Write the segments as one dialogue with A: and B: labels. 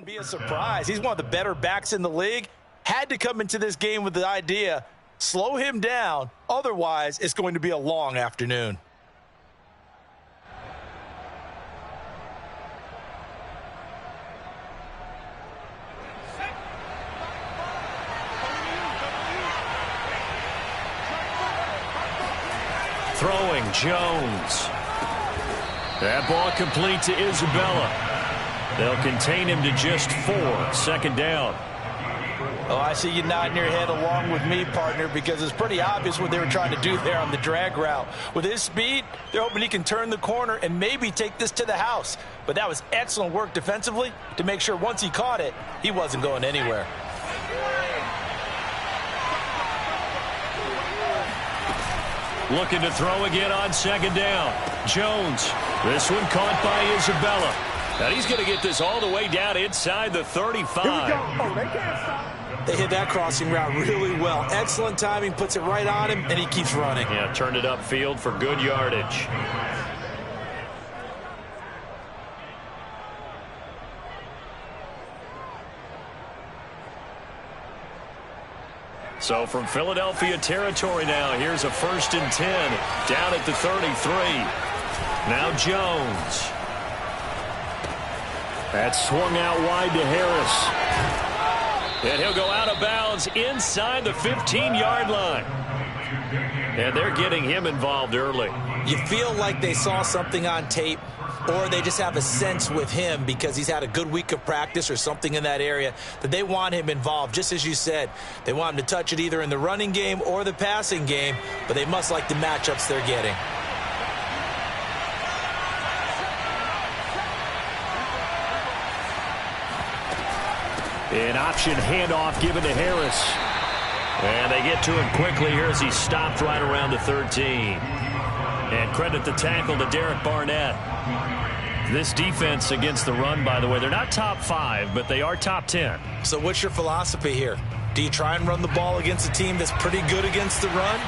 A: be a surprise. He's one of the better backs in the league. Had to come into this game with the idea, slow him down. Otherwise, it's going to be a long afternoon.
B: Throwing, Jones. That ball complete to Isabella. They'll contain him to just 4. 2nd down.
A: Oh, I see you nodding your head along with me, partner, because it's pretty obvious what they were trying to do there on the drag route. With his speed, they're hoping he can turn the corner and maybe take this to the house. But that was excellent work defensively to make sure once he caught it, he wasn't going anywhere.
B: Looking to throw again on 2nd down. Jones. This one caught by Isabella. And he's going to get this all the way down inside the 35.
A: They hit that crossing route really well. Excellent timing, puts it right on him, and he keeps running.
B: Yeah, turned it upfield for good yardage. So from Philadelphia territory now, here's a 1st and 10 down at the 33. Now Jones. That's swung out wide to Harris. And he'll go out of bounds inside the 15-yard line. And they're getting him involved early.
A: You feel like they saw something on tape, or they just have a sense with him because he's had a good week of practice or something in that area that they want him involved. Just as you said, they want him to touch it either in the running game or the passing game, but they must like the matchups they're getting.
B: An option handoff given to Harris. And they get to him quickly here as he stopped right around the 13. And credit the tackle to Derek Barnett. This defense against the run, by the way, they're not top 5, but they are top 10.
A: So what's your philosophy here? Do you try and run the ball against a team that's pretty good against the run?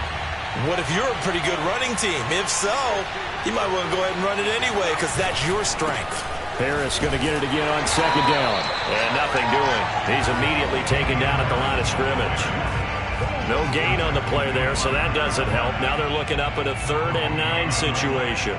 A: What if you're a pretty good running team? If so, you might want to go ahead and run it anyway because that's your strength.
B: Harris going to get it again on 2nd down. And nothing doing. He's immediately taken down at the line of scrimmage. No gain on the play there, so that doesn't help. Now they're looking up at a 3rd and 9 situation.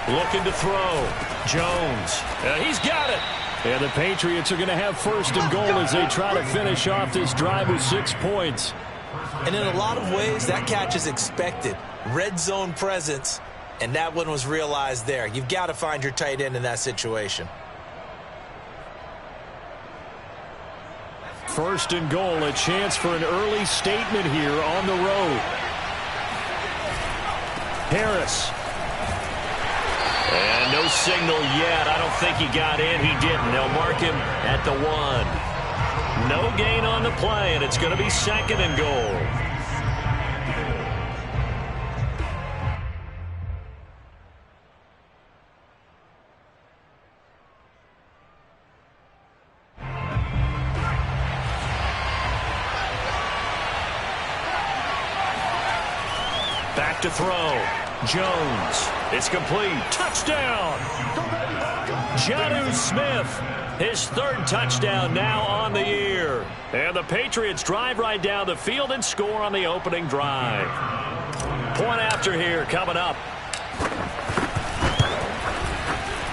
B: Looking to throw. Jones. He's got it. And the Patriots are going to have 1st and goal as they try to finish off this drive with 6 points.
A: And in a lot of ways, that catch is expected. Red zone presence, and that one was realized there. You've got to find your tight end in that situation.
B: 1st and goal, a chance for an early statement here on the road. Harris. And no signal yet. I don't think he got in. He didn't. They'll mark him at the 1. No gain on the play, and it's going to be 2nd and goal. Back to throw. Jones. It's complete. Touchdown. Jonnu Smith. His 3rd touchdown now on the year. And the Patriots drive right down the field and score on the opening drive. Point after here coming up.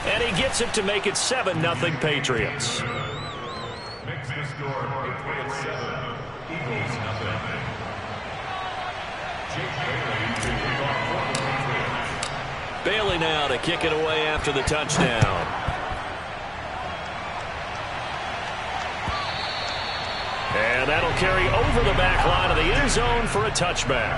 B: And he gets it to make it 7-0 Patriots.
C: Makes the score Patriots 7, Eagles 0.
B: Bailey now to kick it away after the touchdown. And that'll carry over the back line of the end zone for a touchback.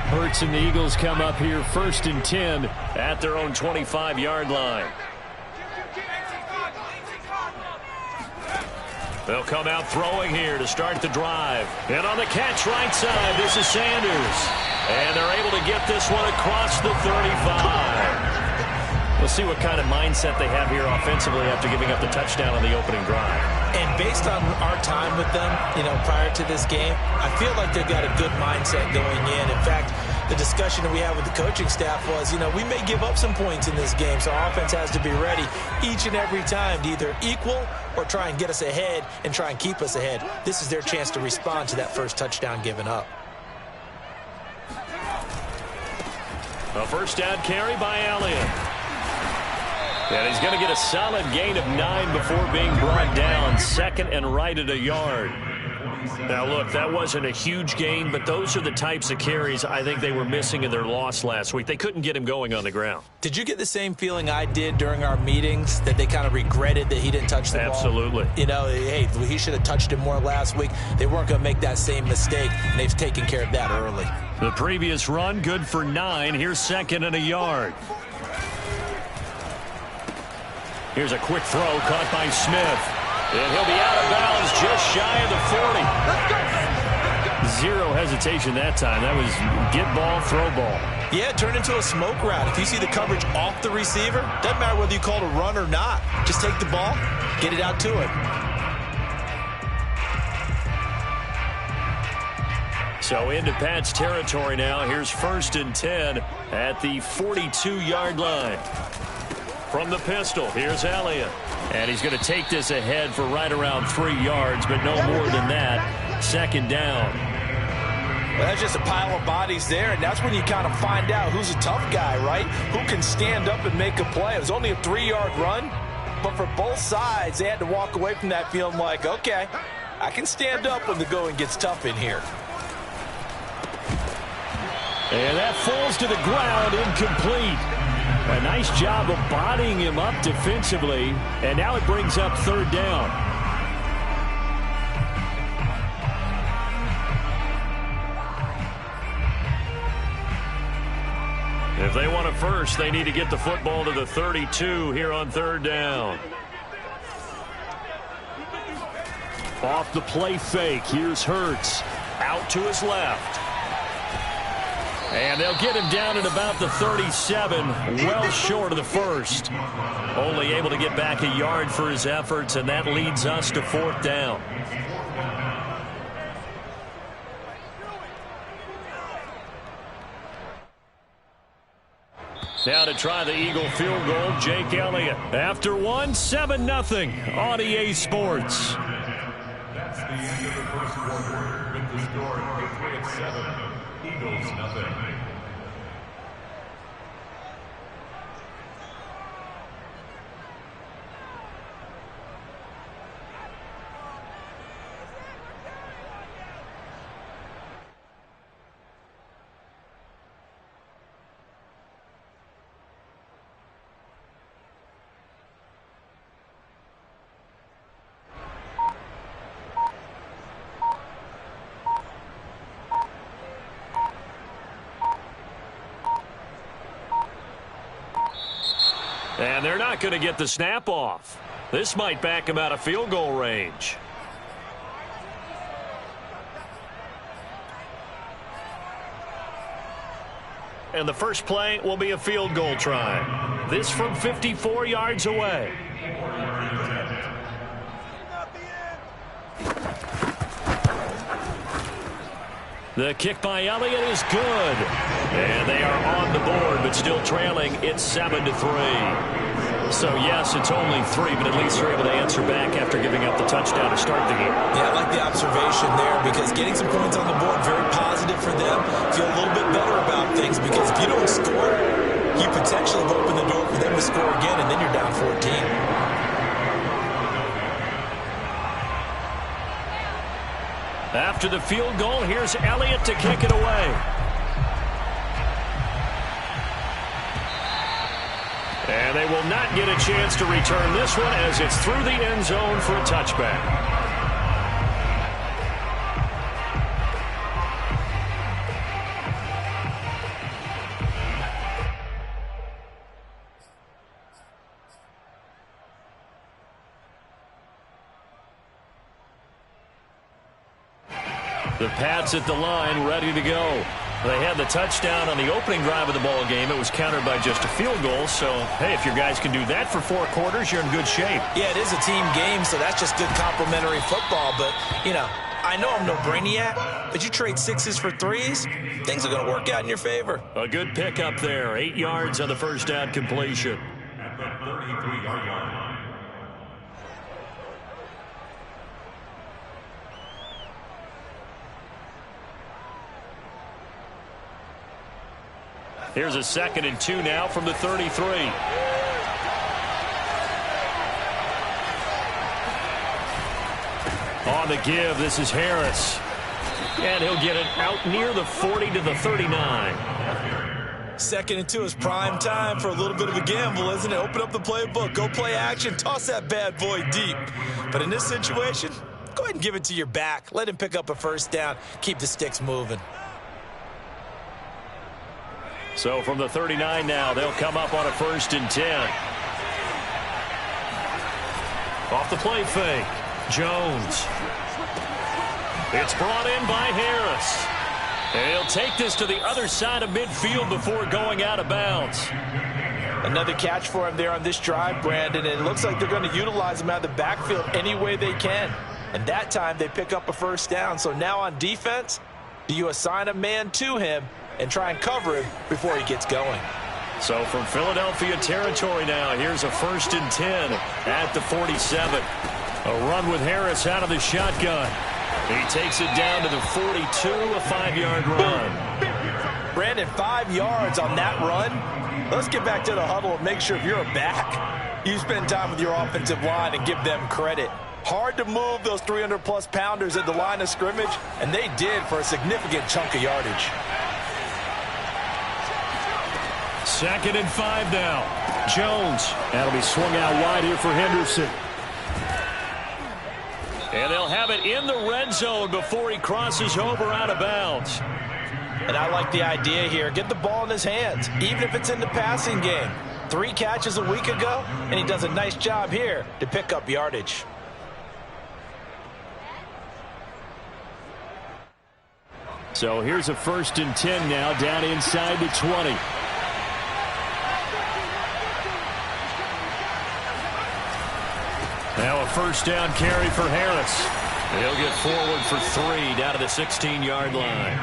B: Hurts and the Eagles come up here 1st and 10 at their own 25-yard line. They'll come out throwing here to start the drive. And on the catch right side, this is Sanders. And they're able to get this one across the 35. We'll see what kind of mindset they have here offensively after giving up the touchdown on the opening drive.
A: And based on our time with them, prior to this game, I feel like they've got a good mindset going in. In fact, the discussion that we had with the coaching staff was, we may give up some points in this game, so our offense has to be ready each and every time to either equal or try and get us ahead and try and keep us ahead. This is their chance to respond to that first touchdown given up.
B: A first down carry by Elliott. And he's going to get a solid gain of 9 before being brought down. 2nd and right at a yard. Now, look, that wasn't a huge gain, but those are the types of carries I think they were missing in their loss last week. They couldn't get him going on the ground.
A: Did you get the same feeling I did during our meetings, that they kind of regretted that he didn't touch the ball?
B: Absolutely.
A: Hey, he should have touched it more last week. They weren't going to make that same mistake, and they've taken care of that early.
B: The previous run, good for 9. Here's 2nd and a yard. Here's a quick throw caught by Smith. And he'll be out of bounds just shy of the 40. Zero hesitation that time. That was get ball, throw ball.
A: Yeah, it turned into a smoke route. If you see the coverage off the receiver, doesn't matter whether you call it a run or not. Just take the ball, get it out to him.
B: So into Pat's territory now. Here's 1st and 10 at the 42-yard line. From the pistol, here's Elliott. And he's going to take this ahead for right around 3 yards, but no more than that. 2nd down.
A: Well, that's just a pile of bodies there, and that's when you kind of find out who's a tough guy, right? Who can stand up and make a play. It was only a 3-yard run, but for both sides, they had to walk away from that feeling like, okay, I can stand up when the going gets tough in here.
B: And that falls to the ground, incomplete. A nice job of bodying him up defensively, and now it brings up 3rd down. If they want a first, they need to get the football to the 32 here on 3rd down. Off the play fake, here's Hurts. Out to his left. And they'll get him down at about the 37, well short of the first. Only able to get back a yard for his efforts, and that leads us to 4th down. Now to try the Eagle field goal, Jake Elliott. After one, 7-0 on EA Sports.
C: That's the end of the first quarter. With the score, Patriots 7, Eagles 0.
B: And they're not going to get the snap off. This might back him out of field goal range. And the first play will be a field goal try. This from 54 yards away. The kick by Elliott is good. And they are on the board, but still trailing. It's 7-3. So, yes, it's only 3, but at least they're able to answer back after giving up the touchdown to start the game.
A: Yeah, I like the observation there, because getting some points on the board, very positive for them. Feel a little bit better about things, because if you don't score, you potentially have opened the door for them to score again, and then you're down 14.
B: After the field goal, here's Elliott to kick it away. And they will not get a chance to return this one as it's through the end zone for a touchback. The Pats at the line, ready to go. They had the touchdown on the opening drive of the ball game. It was countered by just a field goal. So, hey, if your guys can do that for 4 quarters, you're in good shape.
A: Yeah, it is a team game, so that's just good complimentary football. But, you know, I know I'm no brainiac, but you trade 6s for 3s, things are going to work out in your favor.
B: A good pickup there. 8 yards on the first down completion.
C: At the 33-yard line.
B: Here's a 2nd and 2 now from the 33. On the give, this is Harris. And he'll get it out near the 40 to the 39.
A: 2nd and 2 is prime time for a little bit of a gamble, isn't it? Open up the playbook, go play action, toss that bad boy deep. But in this situation, go ahead and give it to your back. Let him pick up a first down. Keep the sticks moving.
B: So from the 39 now, they'll come up on a 1st and 10. Off the play fake. Jones. It's brought in by Harris. And he'll take this to the other side of midfield before going out of bounds.
A: Another catch for him there on this drive, Brandon. And it looks like they're going to utilize him out of the backfield any way they can. And that time they pick up a first down. So now on defense, do you assign a man to him and try and cover him before he gets going?
B: So from Philadelphia territory now, here's a 1st and 10 at the 47. A run with Harris out of the shotgun. He takes it down to the 42, a 5-yard run.
A: Brandon, 5 yards on that run. Let's get back to the huddle and make sure if you're a back, you spend time with your offensive line and give them credit. Hard to move those 300-plus pounders at the line of scrimmage, and they did for a significant chunk of yardage.
B: 2nd and 5 now. Jones. That'll be swung out wide here for Henderson. And they'll have it in the red zone before he crosses over out of bounds.
A: And I like the idea here. Get the ball in his hands, even if it's in the passing game. 3 catches a week ago, and he does a nice job here to pick up yardage.
B: So here's a 1st and 10 now down inside the 20. Now a first down carry for Harris. He'll get forward for 3 down to the 16-yard line.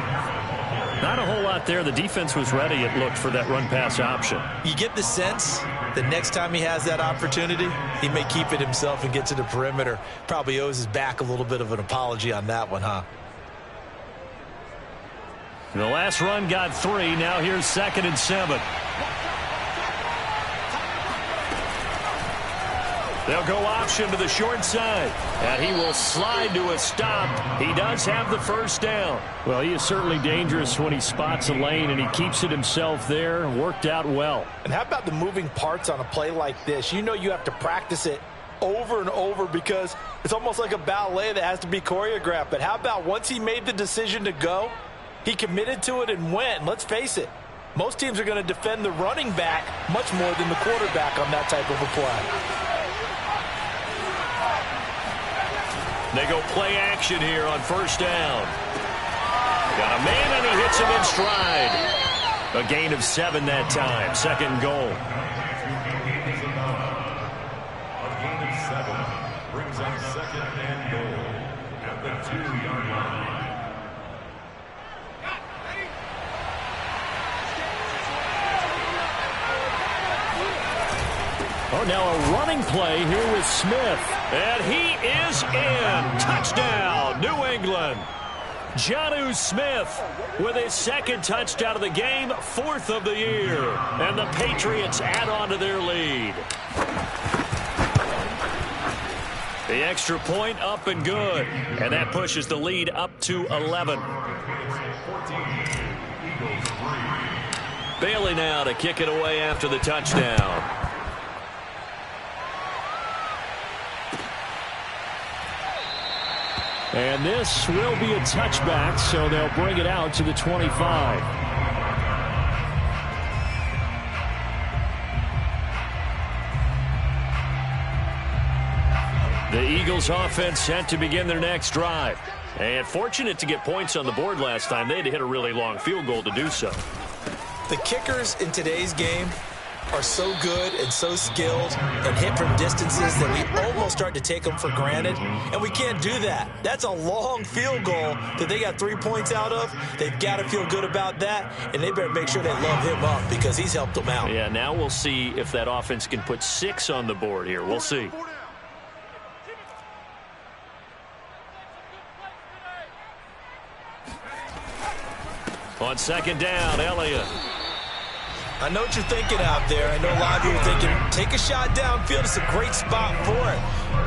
B: Not a whole lot there. The defense was ready, it looked, for that run-pass option.
A: You get the sense that next time he has that opportunity, he may keep it himself and get to the perimeter. Probably owes his back a little bit of an apology on that one, huh?
B: The last run got 3. Now here's 2nd and 7. They'll go option to the short side. And he will slide to a stop. He does have the first down. Well, he is certainly dangerous when he spots a lane, and he keeps it himself there. Worked out well.
A: And how about the moving parts on a play like this? You know you have to practice it over and over because it's almost like a ballet that has to be choreographed. But how about once he made the decision to go, he committed to it and went. And let's face it, most teams are going to defend the running back much more than the quarterback on that type of a play.
B: They go play action here on first down. Got a man, and he hits him in stride. A gain of 7 that time. 2nd goal.
C: A gain of 7 brings up 2nd and goal at the 2-yard line.
B: Oh, now a running play here with Smith. And he is in. Touchdown, New England. Jonnu Smith with his 2nd touchdown of the game, 4th of the year. And the Patriots add on to their lead. The extra point up and good. And that pushes the lead up to 11. Bailey now to kick it away after the touchdown. And this will be a touchback, so they'll bring it out to the 25. The Eagles offense set to begin their next drive. And fortunate to get points on the board last time. They had to hit a really long field goal to do so.
A: The kickers in today's game are so good and so skilled and hit from distances that we almost start to take them for granted, and we can't do that. That's a long field goal that they got 3 points out of. They've got to feel good about that, and they better make sure they love him up because he's helped them out.
B: Yeah, now we'll see if that offense can put 6 on the board here. We'll see. On second down, Elliott.
A: I know what you're thinking out there. I know a lot of you are thinking, take a shot downfield. It's a great spot for it.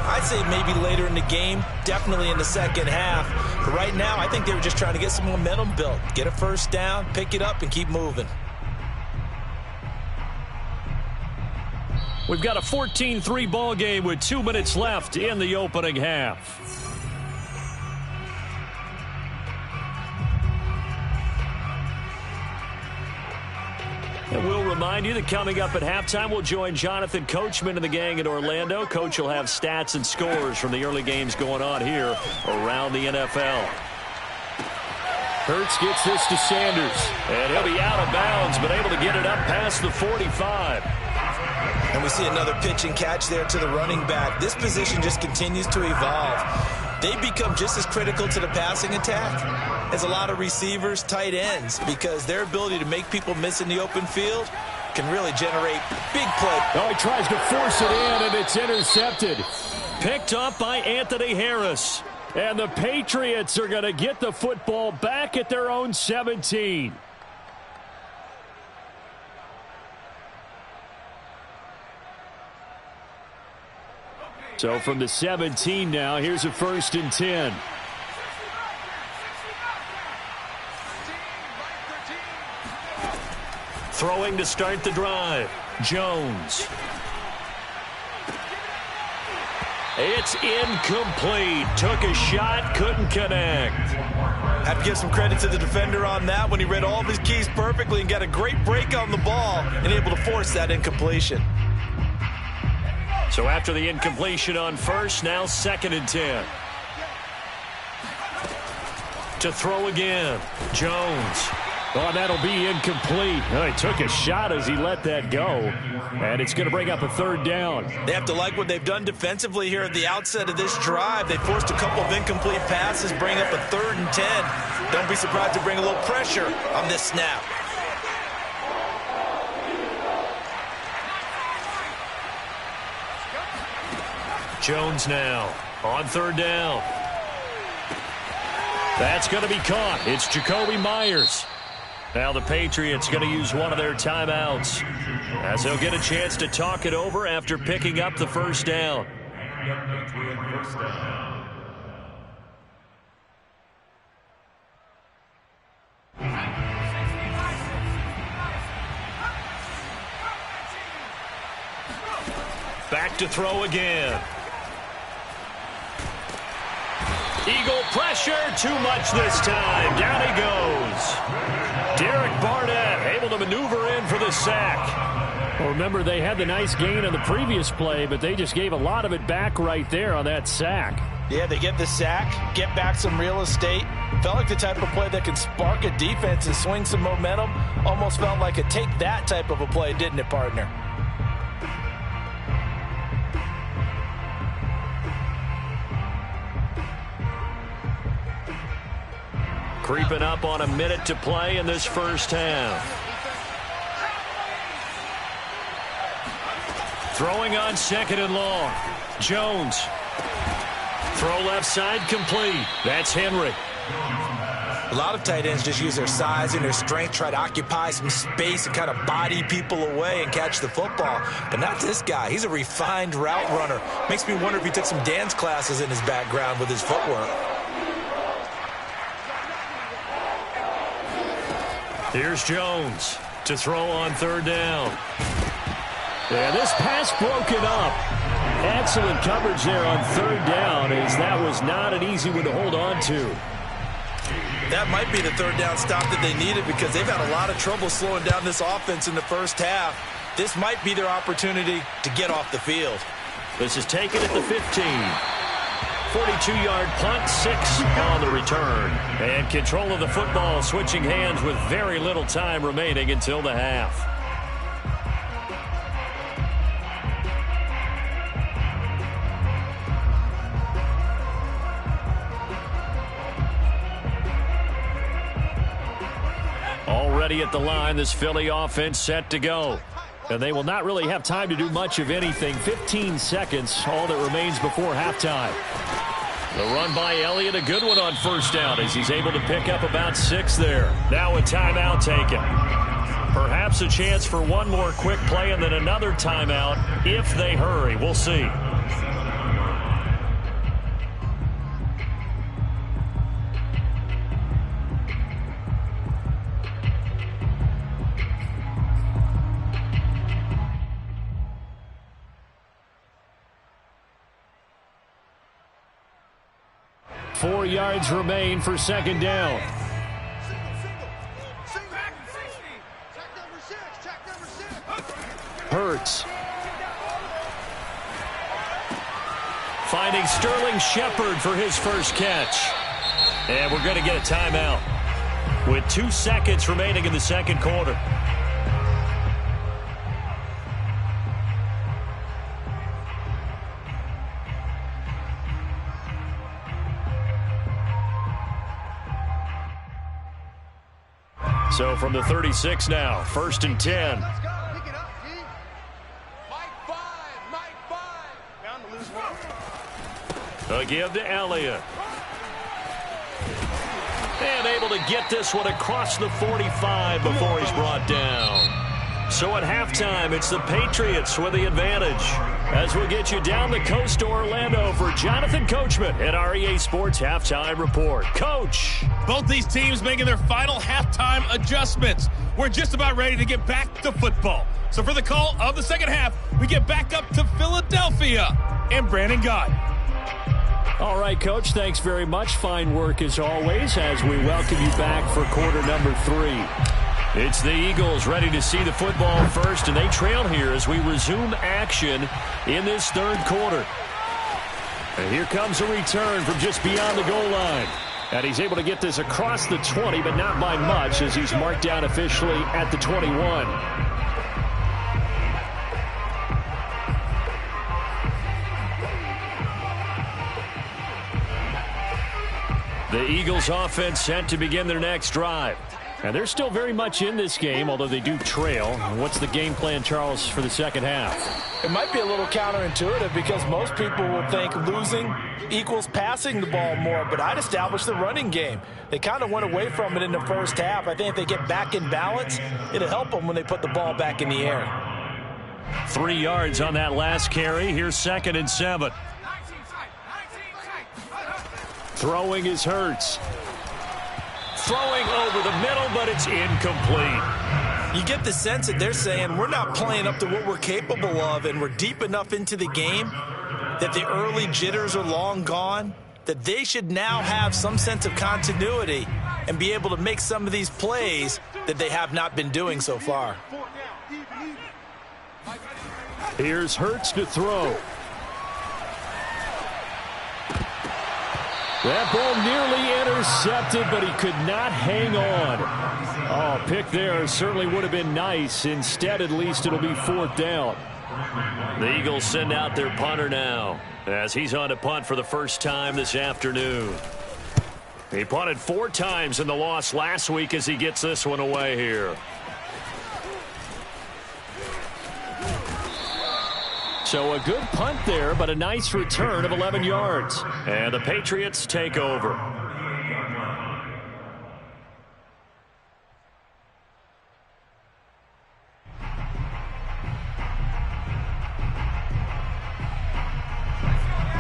A: I'd say maybe later in the game, definitely in the second half. But right now, I think they were just trying to get some momentum built. Get a first down, pick it up, and keep moving.
B: We've got a 14-3 ball game with 2 minutes left in the opening half. And we'll remind you that coming up at halftime, we'll join Jonathan Coachman and the gang in Orlando. Coach will have stats and scores from the early games going on here around the NFL. Hurts gets this to Sanders, and he'll be out of bounds, but able to get it up past the 45.
A: And we see another pitch and catch there to the running back. This position just continues to evolve. They become just as critical to the passing attack as a lot of receivers, tight ends, because their ability to make people miss in the open field can really generate big play.
B: Oh, he tries to force it in, and it's intercepted. Picked up by Anthony Harris. And the Patriots are going to get the football back at their own 17. So from the 17 now, here's a 1st and 10. Throwing to start the drive. Jones. It's incomplete. Took a shot, couldn't connect.
A: Have to give some credit to the defender on that when he read all of his keys perfectly and got a great break on the ball and able to force that incompletion.
B: So after the incompletion on first, now 2nd and 10. To throw again. Jones. Oh, that'll be incomplete. Oh, he took a shot as he let that go. And it's going to bring up a 3rd down.
A: They have to like what they've done defensively here at the outset of this drive. They forced a couple of incomplete passes, bring up a 3rd and 10. Don't be surprised to bring a little pressure on this snap.
B: Jones now on 3rd down. That's going to be caught. It's Jacoby Myers. Now the Patriots going to use one of their timeouts as they'll get a chance to talk it over after picking up the 1st down. Back to throw again. Eagle pressure, too much this time. Down he goes. Derek Barnett able to maneuver in for the sack. Well, remember, they had the nice gain on the previous play, but they just gave a lot of it back right there on that sack.
A: Yeah, they get the sack, get back some real estate. Felt like the type of play that can spark a defense and swing some momentum. Almost felt like a take that type of a play, didn't it, partner?
B: Creeping up on a minute to play in this 1st half. Throwing on 2nd and long. Jones. Throw left side complete. That's Henry.
A: A lot of tight ends just use their size and their strength, try to occupy some space and kind of body people away and catch the football. But not this guy. He's a refined route runner. Makes me wonder if he took some dance classes in his background with his footwork.
B: Here's Jones to throw on 3rd down. Yeah, this pass broken up. Excellent coverage there on 3rd down, as that was not an easy one to hold on to.
A: That might be the 3rd down stop that they needed because they've had a lot of trouble slowing down this offense in the 1st half. This might be their opportunity to get off the field.
B: This is taken at the 15. 42-yard punt, 6 on the return. And control of the football switching hands with very little time remaining until the half. Already at the line, this Philly offense set to go. And they will not really have time to do much of anything. 15 seconds, all that remains before halftime. The run by Elliott, a good one on first down as he's able to pick up about 6 there. Now a timeout taken. Perhaps a chance for one more quick play and then another timeout if they hurry. We'll see. Four yards remain for second down. Hurts. Finding Sterling Shepard for his first catch. And we're going to get a timeout with 2 seconds remaining in the second quarter. So from the 36 now, 1st and 10.
D: Let's go. Pick it up, G. Mike 5.
B: A give to Elliott. And able to get this one across the 45 before he's brought down. So at halftime, it's the Patriots with the advantage. As we get you down the coast to Orlando for Jonathan Coachman at our EA Sports Halftime Report. Coach.
E: Both these teams making their final halftime adjustments. We're just about ready to get back to football. So for the call of the second half, we get back up to Philadelphia and Brandon Gott.
B: All right, Coach, thanks very much. Fine work as always as we welcome you back for quarter number 3. It's the Eagles ready to see the football first, and they trail here as we resume action in this third quarter. And here comes a return from just beyond the goal line. And he's able to get this across the 20, but not by much as he's marked down officially at the 21. The Eagles offense set to begin their next drive. And they're still very much in this game, although they do trail. What's the game plan, Charles, for the second half?
A: It might be a little counterintuitive because most people will think losing equals passing the ball more, but I'd establish the running game. They kind of went away from it in the first half. I think if they get back in balance, it'll help them when they put the ball back in the air.
B: 3 yards on that last carry. Here's 2nd and 7. Throwing is Hurts. Throwing over the middle, but it's incomplete.
A: You get the sense that they're saying we're not playing up to what we're capable of, and we're deep enough into the game that the early jitters are long gone, that they should now have some sense of continuity and be able to make some of these plays that they have not been doing so far.
B: Here's Hurts to throw. That ball nearly intercepted, but he could not hang on. Oh, pick there certainly would have been nice. Instead, at least it'll be 4th down. The Eagles send out their punter now as he's on to punt for the first time this afternoon. He punted 4 times in the loss last week as he gets this one away here. So a good punt there, but a nice return of 11 yards. And the Patriots take over.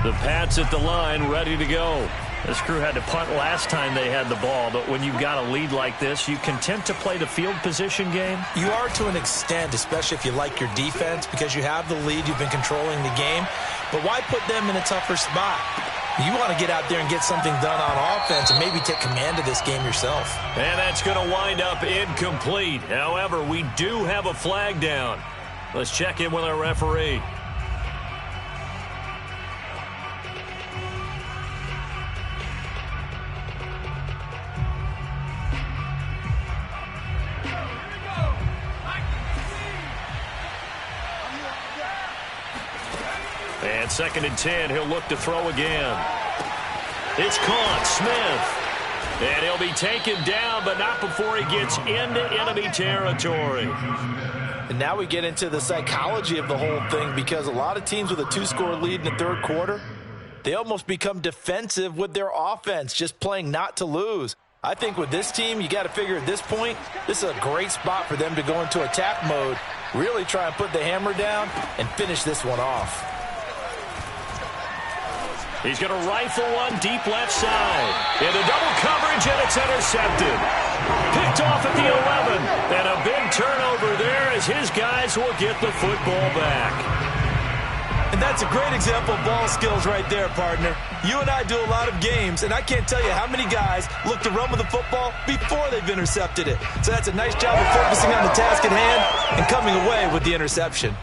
B: The Pats at the line, ready to go. This crew had to punt last time they had the ball, but when you've got a lead like this, you content to play the field position game?
A: You are to an extent, especially if you like your defense, because you have the lead, you've been controlling the game. But why put them in a tougher spot? You want to get out there and get something done on offense and maybe take command of this game yourself.
B: And that's going to wind up incomplete. However, we do have a flag down. Let's check in with our referee. on 2nd and 10. He'll look to throw again. It's caught. Smith. And he'll be taken down, but not before he gets into enemy territory.
A: And now we get into the psychology of the whole thing, because a lot of teams with a 2-score lead in the third quarter, they almost become defensive with their offense, just playing not to lose. I think with this team, you got to figure at this point, this is a great spot for them to go into attack mode, really try and put the hammer down and finish this one off.
B: He's going to rifle one deep left side. Into double coverage, and it's intercepted. Picked off at the 11. And a big turnover there as his guys will get the football back.
A: And that's a great example of ball skills right there, partner. You and I do a lot of games, and I can't tell you how many guys look to run with the football before they've intercepted it. So that's a nice job of focusing on the task at hand and coming away with the interception.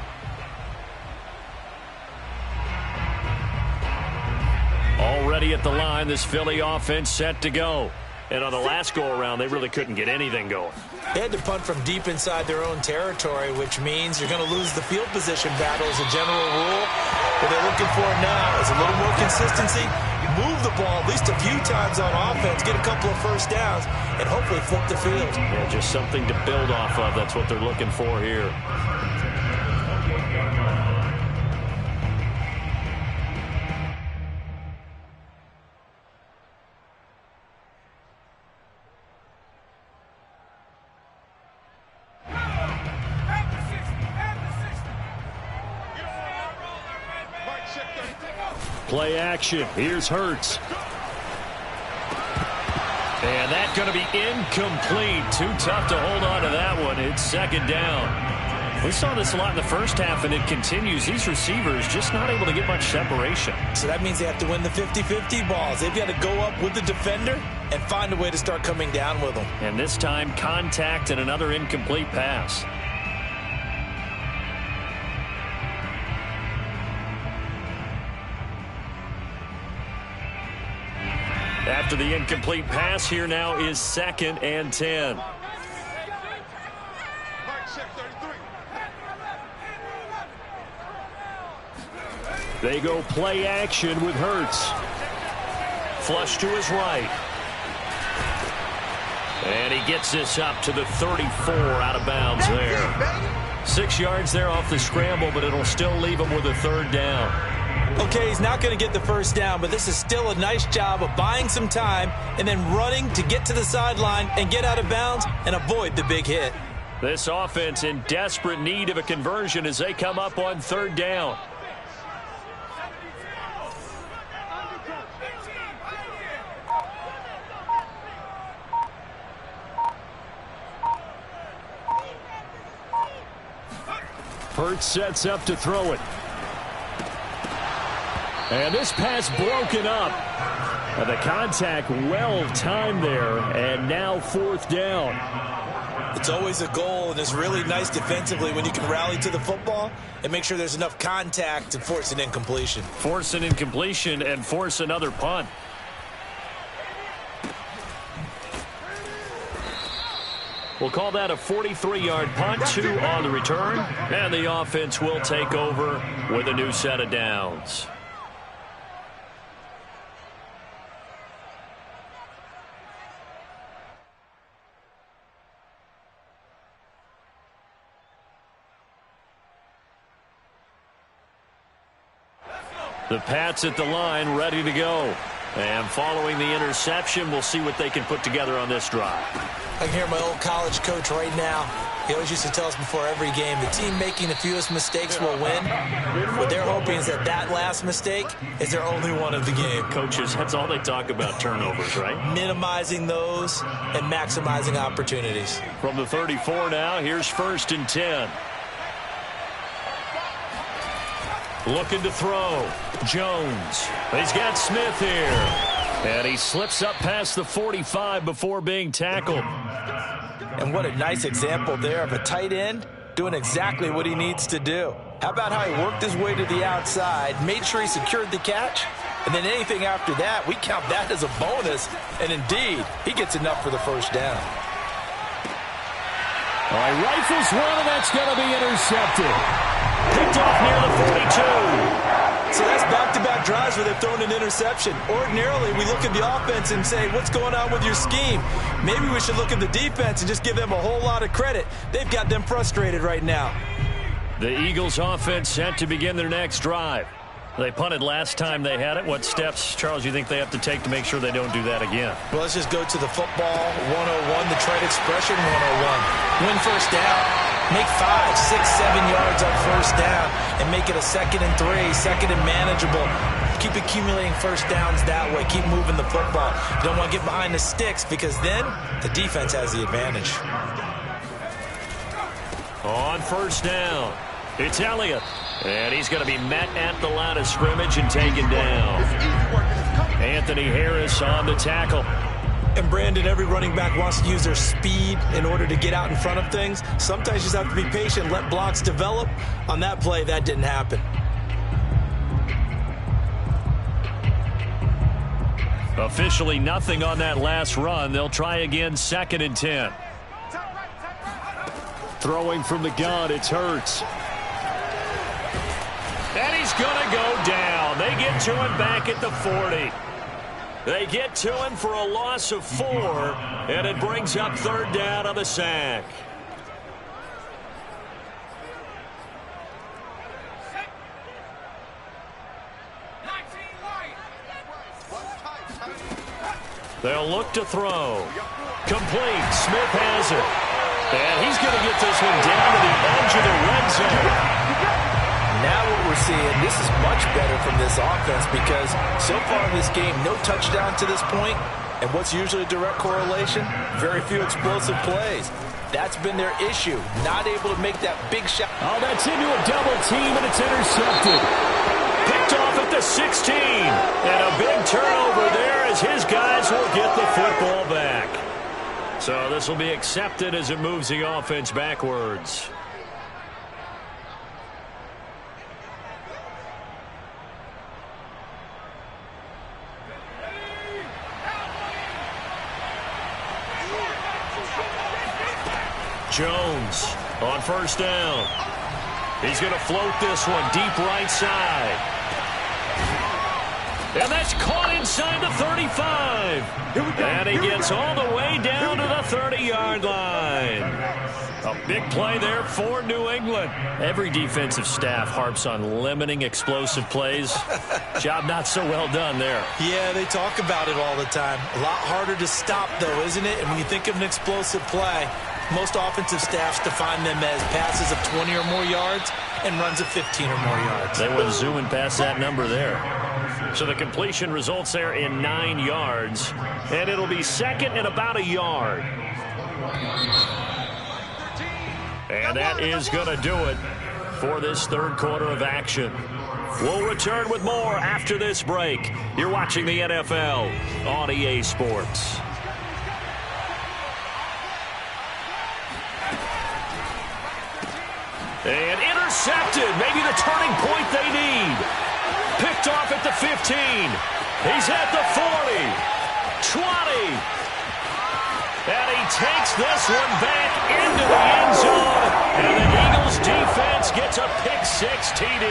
B: Already at the line, this Philly offense set to go. And on the last go-around, they really couldn't get anything going.
A: They had to punt from deep inside their own territory, which means you're going to lose the field position battle as a general rule. What they're looking for now is a little more consistency, move the ball at least a few times on offense, get a couple of first downs, and hopefully flip the field.
B: Yeah, just something to build off of. That's what they're looking for here. Play action. Here's Hurts. And that's going to be incomplete. Too tough to hold on to that one. It's 2nd down. We saw this a lot in the first half, and it continues. These receivers just not able to get much separation.
A: So that means they have to win the 50-50 balls. They've got to go up with the defender and find a way to start coming down with them.
B: And this time, contact and another incomplete pass. After the incomplete pass, here now is 2nd and 10. They go play action with Hurts. Flush to his right. And he gets this up to the 34, out of bounds there. 6 yards there off the scramble, but it'll still leave him with a 3rd down.
A: Okay, he's not going to get the first down, but this is still a nice job of buying some time and then running to get to the sideline and get out of bounds and avoid the big hit.
B: This offense in desperate need of a conversion as they come up on 3rd down. Hurts sets up to throw it. And this pass broken up. And the contact well timed there. And now 4th down.
A: It's always a goal, and it's really nice defensively when you can rally to the football and make sure there's enough contact to force an incompletion.
B: Force an incompletion and force another punt. We'll call that a 43-yard punt, 2 on the return. And the offense will take over with a new set of downs. The Pats at the line, ready to go. And following the interception, we'll see what they can put together on this drive.
A: I can hear my old college coach right now. He always used to tell us before every game, the team making the fewest mistakes will win. What they're hoping is that that last mistake is their only one of the game.
B: Coaches, that's all they talk about, turnovers, right?
A: Minimizing those and maximizing opportunities.
B: From the 34 now, here's 1st and 10. Looking to throw. Jones. He's got Smith here. And he slips up past the 45 before being tackled.
A: And what a nice example there of a tight end doing exactly what he needs to do. How about how he worked his way to the outside, made sure he secured the catch, and then anything after that, we count that as a bonus. And indeed, he gets enough for the first down.
B: All right, rifles one, and that's going to be intercepted. Picked off near the 42.
A: So that's back-to-back drives where they've thrown an interception. Ordinarily, we look at the offense and say, what's going on with your scheme? Maybe we should look at the defense and just give them a whole lot of credit. They've got them frustrated right now.
B: The Eagles offense set to begin their next drive. They punted last time they had it. What steps, Charles, you think they have to take to make sure they don't do that again?
A: Well, let's just go to the football 101, the trade expression 101. Win first down. Make 5, 6, 7 yards on first down and make it a 2nd and 3, 2nd and manageable. Keep accumulating first downs that way. Keep moving the football. You don't want to get behind the sticks because then the defense has the advantage. On first down, it's Elliott. And he's going to be met at the line of scrimmage and taken down. Anthony Harris on the tackle. And Brandon, every running back wants to use their speed in order to get out in front of things. Sometimes you just have to be patient, let blocks develop. On that play, that didn't happen.
B: Officially nothing on that last run. They'll try again, 2nd and 10. Throwing from the gun, it's Hurts. And he's going to go down. They get to him back at the 40. They get to him for a loss of 4, and it brings up 3rd down on the sack. They'll look to throw. Complete. Smith has it. And he's going to get this one down to the edge of the red zone.
A: Now what we're seeing, this is much better from this offense because so far in this game, no touchdown to this point, and what's usually a direct correlation? Very few explosive plays. That's been their issue, not able to make that big shot.
B: Oh, that's into a double team, and it's intercepted. Picked off at the 16, and a big turnover there as his guys will get the football back. So this will be accepted as it moves the offense backwards. Jones on first down. He's going to float this one deep right side. And that's caught inside the 35. And he gets all the way down to the 30-yard line. A big play there for New England. Every defensive staff harps on limiting explosive plays. Job not so well done there.
A: Yeah, they talk about it all the time. A lot harder to stop, though, isn't it? And when you think of an explosive play, most offensive staffs define them as passes of 20 or more yards and runs of 15 or more yards.
B: They went zooming past that number there. So the completion results there in 9 yards. And it'll be 2nd and about a yard. And that is going to do it for this 3rd quarter of action. We'll return with more after this break. You're watching the NFL on EA Sports. And intercepted. Maybe the turning point they need. Picked off at the 15. He's at the 40. 20. And he takes this one back into the end zone. And the Eagles defense gets a pick-6 TD.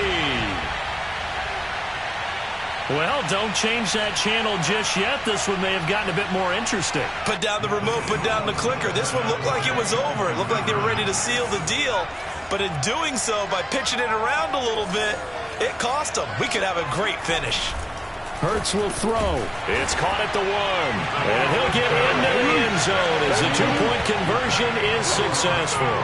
B: Well, don't change that channel just yet. This one may have gotten a bit more interesting.
A: Put down the remote, put down the clicker. This one looked like it was over. It looked like they were ready to seal the deal. But in doing so, by pitching it around a little bit, it cost them. We could have a great finish.
B: Hurts will throw. It's caught at the 1. And he'll get into the end zone as the 2-point conversion is successful.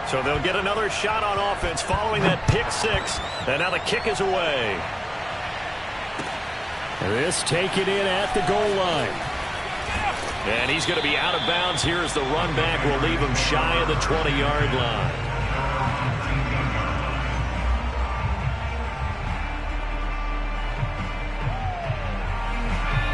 B: So they'll get another shot on offense following that pick-6. And now the kick is away. This taken in at the goal line. And he's going to be out of bounds here as the run back will leave him shy of the 20-yard line.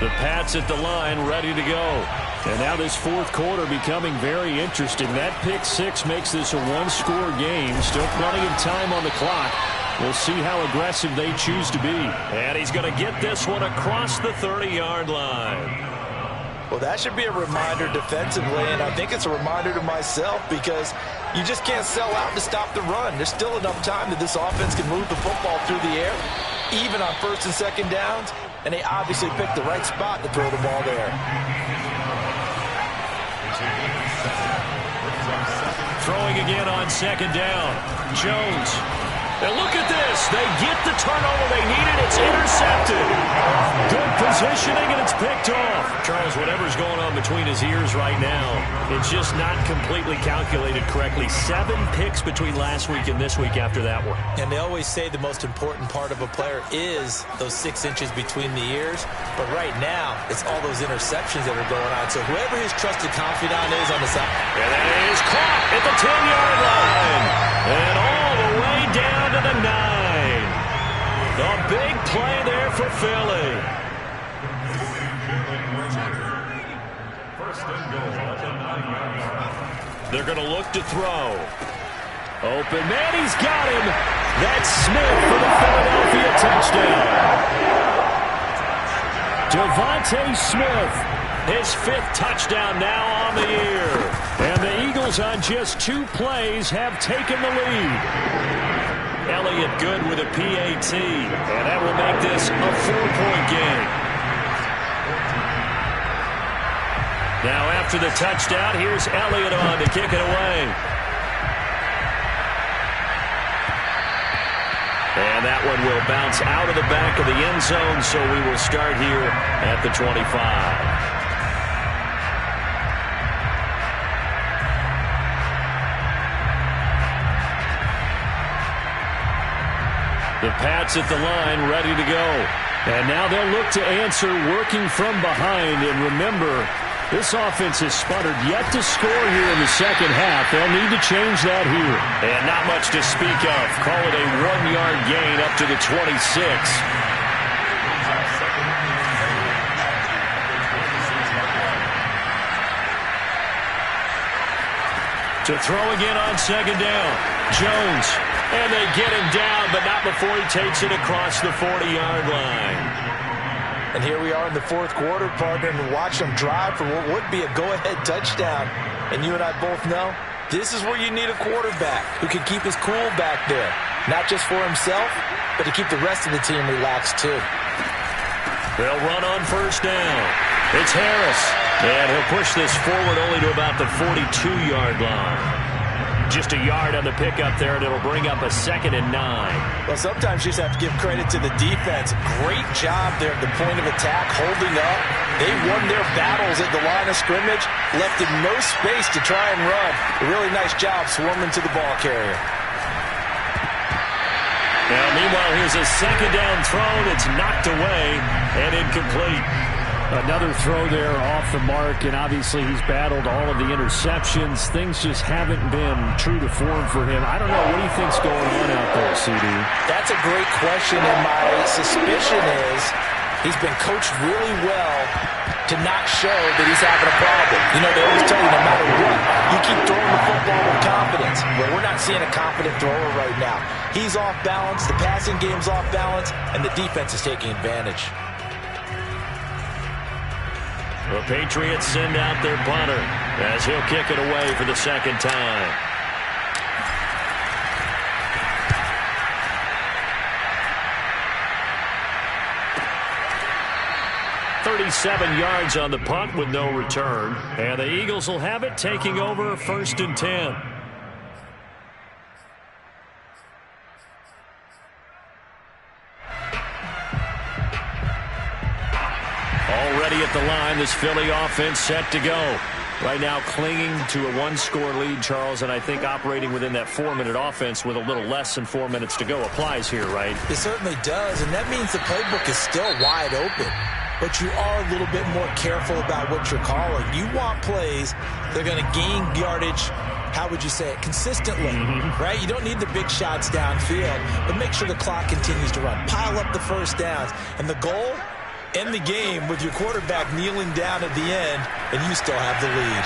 B: The Pats at the line ready to go. And now this 4th quarter becoming very interesting. That pick-6 makes this a 1-score game. Still plenty of time on the clock. We'll see how aggressive they choose to be. And he's going to get this one across the 30-yard line.
A: Well, that should be a reminder defensively, and I think it's a reminder to myself because you just can't sell out to stop the run. There's still enough time that this offense can move the football through the air, even on first and second downs, and they obviously picked the right spot to throw the ball there.
B: Throwing again on second down. Jones. And look at this. They get the turnover they needed. It's intercepted. Good positioning, and it's picked off. Charles, whatever's going on between his ears right now, it's just not completely calculated correctly. 7 picks between last week and this week after that one.
A: And they always say the most important part of a player is those 6 inches between the ears. But right now, it's all those interceptions that are going on. So whoever his trusted confidant is on the side.
B: And that is caught at the 10-yard line. And all the way down to the 9. The big play there for Philly.
C: First and goal at the 9-yard line.
B: They're going to look to throw. Open man, he's got him. That's Smith for the Philadelphia touchdown. Devontae Smith, his 5th touchdown now on the year. And the Eagles on just 2 plays have taken the lead. Elliott good with a PAT, and that will make this a 4-point game. Now after the touchdown, here's Elliott on to kick it away. And that one will bounce out of the back of the end zone, so we will start here at the 25. The Pats at the line, ready to go. And now they'll look to answer working from behind. And remember, this offense has sputtered yet to score here in the second half. They'll need to change that here. And not much to speak of. Call it a 1-yard gain up to the 26. To throw again on second down. Jones. And they get him down, but not before he takes it across the 40-yard line.
A: And here we are in the 4th quarter, partner, and watch them drive for what would be a go-ahead touchdown. And you and I both know this is where you need a quarterback who can keep his cool back there. Not just for himself, but to keep the rest of the team relaxed, too.
B: They'll run on first down. It's Harris. And he'll push this forward only to about the 42-yard line. Just a yard on the pickup there, and it'll bring up a 2nd and 9.
A: Well, sometimes you just have to give credit to the defense. Great job there at the point of attack, holding up. They won their battles at the line of scrimmage, left him no space to try and run. A really nice job swarming to the ball carrier.
B: Now, meanwhile, here's a 2nd down throw that's knocked away and incomplete.
F: Another throw there off the mark, and obviously he's battled all of the interceptions. Things just haven't been true to form for him. I don't know. What do you think's going on out there, CD? That's
A: a great question, and my suspicion is he's been coached really well to not show that he's having a problem. You know, they always tell you no matter what, you keep throwing the football with confidence. Well, we're not seeing a confident thrower right now. He's off balance, the passing game's off balance, and the defense is taking advantage.
B: The Patriots send out their punter as he'll kick it away for the 2nd time. "37 yards on the punt with no return. And the Eagles will have it, taking over 1st and 10. Already at the line, this Philly offense set to go. Right now clinging to a 1-score lead, Charles, and I think operating within that 4-minute offense with a little less than 4 minutes to go applies here, right?
A: It certainly does, and that means the playbook is still wide open. But you are a little bit more careful about what you're calling. You want plays that are going to gain yardage, how would you say it, consistently, right? You don't need the big shots downfield, but make sure the clock continues to run. Pile up the first downs, and the goal, end the game with your quarterback kneeling down at the end, and you still have the lead.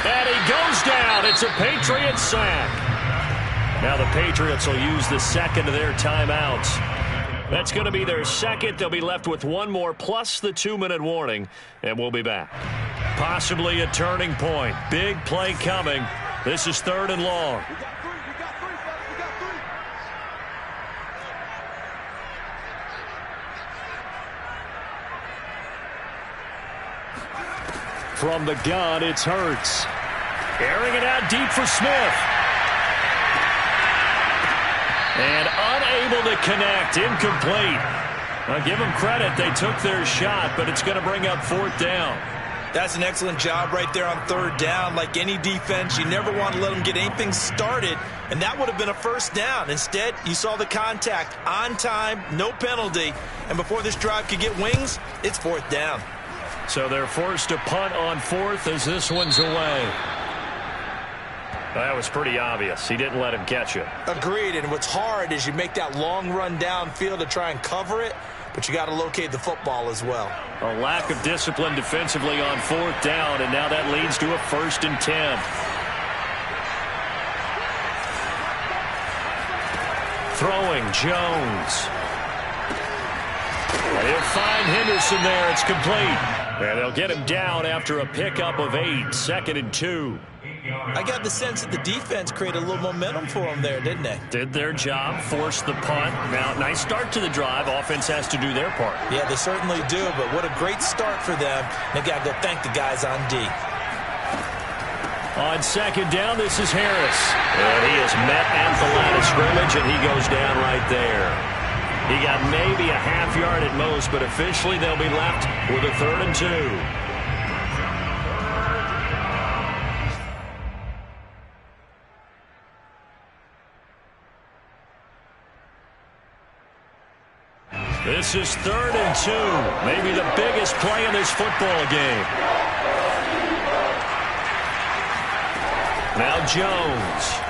B: And he goes down. It's a Patriots sack. Now the Patriots will use the 2nd of their timeouts. That's going to be their second. They'll be left with one more plus the 2-minute warning, and we'll be back. Possibly a turning point. Big play coming. This is 3rd and long.
F: From the gun, it's Hurts.
B: Airing it out deep for Smith. And unable to connect. Incomplete. I'll give them credit. They took their shot, but it's going to bring up 4th down.
A: That's an excellent job right there on 3rd down. Like any defense, you never want to let them get anything started, and that would have been a 1st down. Instead, you saw the contact on time, no penalty, and before this drive could get wings, it's 4th down.
B: So they're forced to punt on 4th as this one's away. That was pretty obvious. He didn't let him catch it.
A: Agreed, and what's hard is you make that long run downfield to try and cover it, but you got to locate the football as well.
B: A lack of discipline defensively on 4th down, and now that leads to a 1st and 10. Throwing, Jones. And he'll find Henderson there. It's complete. And they'll get him down after a pickup of 8. 2nd and 2.
A: I got the sense that the defense created a little momentum for them there, didn't they?
B: Did their job, forced the punt. Now, nice start to the drive. Offense has to do their part.
A: Yeah, they certainly do, but what a great start for them. They got to go thank the guys on D.
B: On 2nd down, this is Harris. And he is met at the line of scrimmage, and he goes down right there. He got maybe a half yard at most, but officially they'll be left with a 3rd and 2. This is 3rd and 2. Maybe the biggest play in this football game. Now Jones.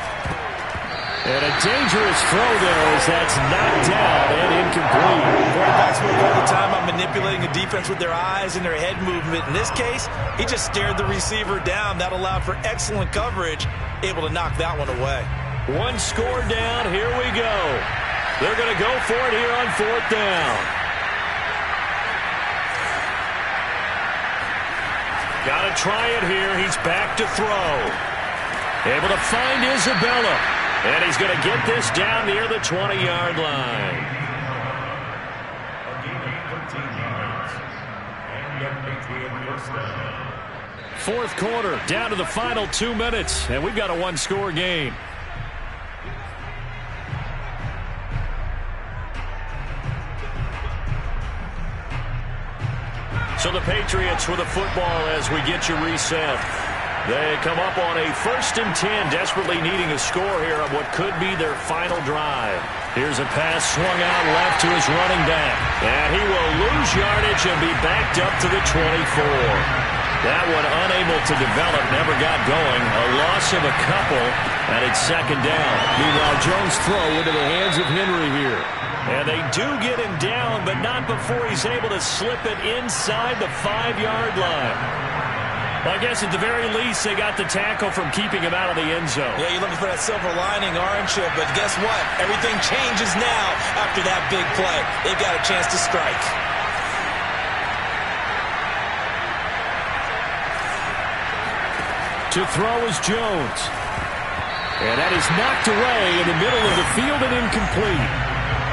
F: And a dangerous throw there as that's knocked down and incomplete.
A: Quarterbacks work all the time on manipulating a defense with their eyes and their head movement. In this case, he just stared the receiver down. That allowed for excellent coverage, able to knock that one away.
B: One score down. Here we go. They're going to go for it here on 4th down. Got to try it here. He's back to throw. Able to find Isabella. And he's going to get this down near the 20-yard line. Fourth quarter, down to the final 2 minutes, and we've got a one-score game. So the Patriots with the football as we get you reset. They come up on a 1st and 10, desperately needing a score here on what could be their final drive. Here's a pass swung out left to his running back. And he will lose yardage and be backed up to the 24. That one unable to develop, never got going. A loss of a couple, and it's 2nd down.
F: Meanwhile, Jones' throw into the hands of Henry here.
B: And they do get him down, but not before he's able to slip it inside the 5-yard line. Well, I guess at the very least, they got the tackle from keeping him out of the end zone.
A: Yeah, you're looking for that silver lining, aren't you? But guess what? Everything changes now after that big play. They've got a chance to strike.
F: To throw is Jones. And that is knocked away in the middle of the field and incomplete.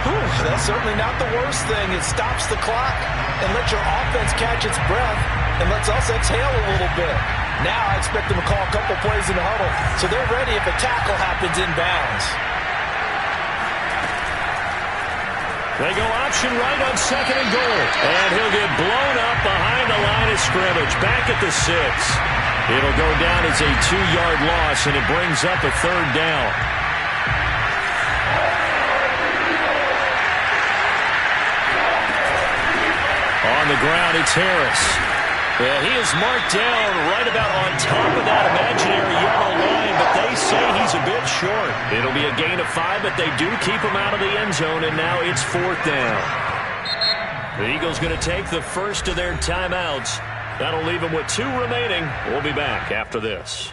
A: Whew, that's certainly not the worst thing. It stops the clock and lets your offense catch its breath and lets us exhale a little bit. Now I expect them to call a couple plays in the huddle, so they're ready if a tackle happens inbounds.
B: They go option right on 2nd and goal. And he'll get blown up behind the line of scrimmage. Back at the 6. It'll go down as a 2-yard loss, and it brings up a 3rd down. On the ground, it's Harris. Yeah, he is marked down right about on top of that imaginary yellow line, but they say he's a bit short. It'll be a gain of 5, but they do keep him out of the end zone, and now it's 4th down. The Eagles going to take the first of their timeouts. That'll leave them with 2 remaining. We'll be back after this.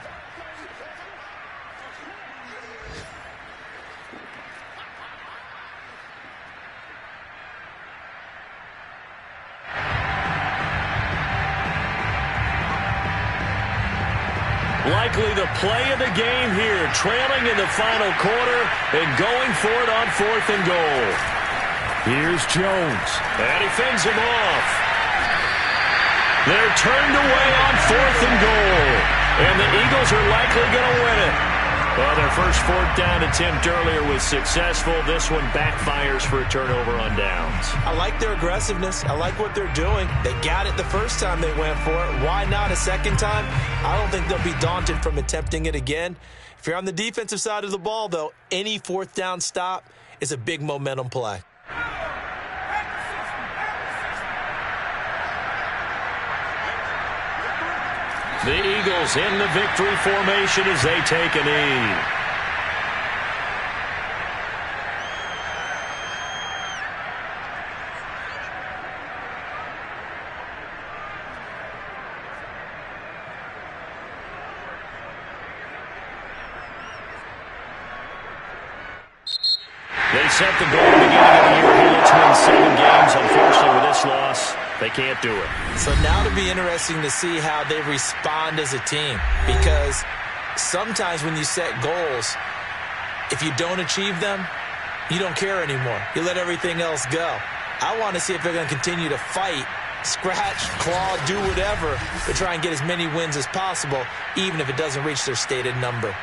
B: Likely the play of the game here, trailing in the final quarter and going for it on 4th and goal.
F: Here's Jones.
B: And he fends him off. They're turned away on 4th and goal. And the Eagles are likely going to win it. Well, their first 4th down attempt earlier was successful. This one backfires for a turnover on downs.
A: I like their aggressiveness. I like what they're doing. They got it the first time they went for it. Why not a second time? I don't think they'll be daunted from attempting it again. If you're on the defensive side of the ball, though, any 4th down stop is a big momentum play.
B: The Eagles in the victory formation as they take a knee. They set the goal at the beginning of the year. Hey, let's win 7 games. Unfortunately, with this loss, they can't do it.
A: So now it'll be interesting to see how they respond as a team, because sometimes when you set goals, if you don't achieve them, you don't care anymore. You let everything else go. I want to see if they're going to continue to fight, scratch, claw, do whatever to try and get as many wins as possible, even if it doesn't reach their stated number.